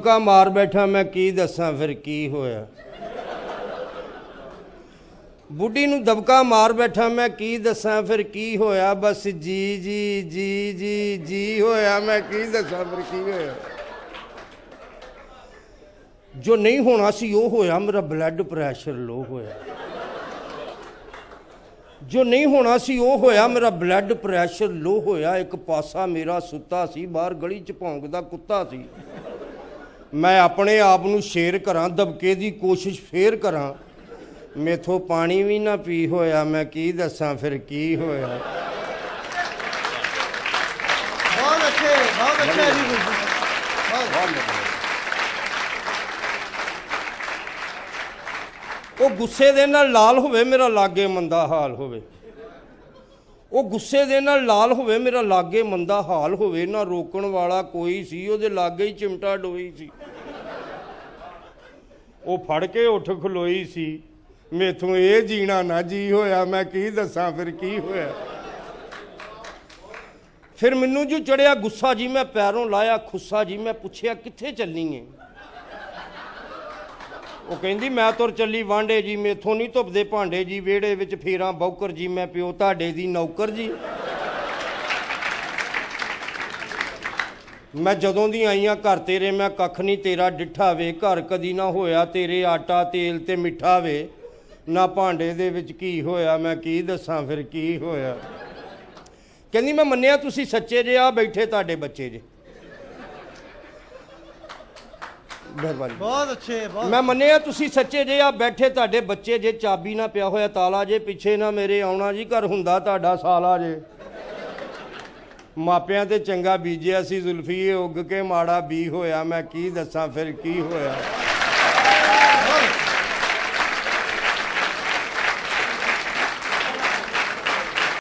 का मार बैठा मैं की दसा फिर की होया। बुढ़ी नूं दबका मार बैठा मैं की दसा फिर की होया। बस जी जी जी जी जी होया मैं की दसा फिर की होया। जो नहीं होना सी वो होया, मेरा ब्लड प्रैशर लो होया। जो नहीं होना सी वो होया, मेरा ब्लड प्रैशर लो होया। एक पासा मेरा सुता सी, बाहर गली च भौंकदा कुत्ता सी। मैं अपने आप नूं शेर करा, दबके दी कोशिश फेर करा, मेथों पानी भी ना पी होया। मैं की दसा फिर की होया। बहुत अच्छे वो गुस्से दे नाल लाल होवे, मेरा लागे मंदा हाल होवे। वो गुस्से दे नाल लाल होवे, मेरा लागे मंदा हाल होवे। ना रोकण वाला कोई सी, ओदे लागे ही चिमटा डोई सी। वो फड़ के उठ खलोई सी, मेथों ये जीना ना जी होया। मैं की दसा फिर की होया। फिर मैनू जो चढ़िया गुस्सा जी, मैं पैरों लाया खुस्सा जी। मैं पुछया कित्थे चलनी है? वो कहंदी मैं तुर चली वांडे जी, मेथों नहीं धुपदे भांडे जी, वेड़े विच फेरां बौकर जी, मैं प्यो तुहाडे दी नौकर जी। मैं जदों दी आईयां घर तेरे मैं कख नहीं तेरा डिठा वे। घर कदी ना होया तेरे आटा तेल ते मिठा वे। ना भांडे दे विच की होया, मैं की दसां फिर की होया। कहंदी मैं मन्निया तुसीं सच्चे जे, आ बैठे तुहाडे बच्चे जे। बहुत अच्छे मैं मन्निया तुसीं सच्चे जे, आ बैठे तुहाडे बच्चे जे। चाबी ना पिया होया ताला जे, पिछे ना मेरे आउणा जी, घर हुंदा तुहाडा साला जे। मापियां ते चंगा बीजिया सी जुल्फी, उग के माड़ा बी होया। मैं की दसां फिर की होया।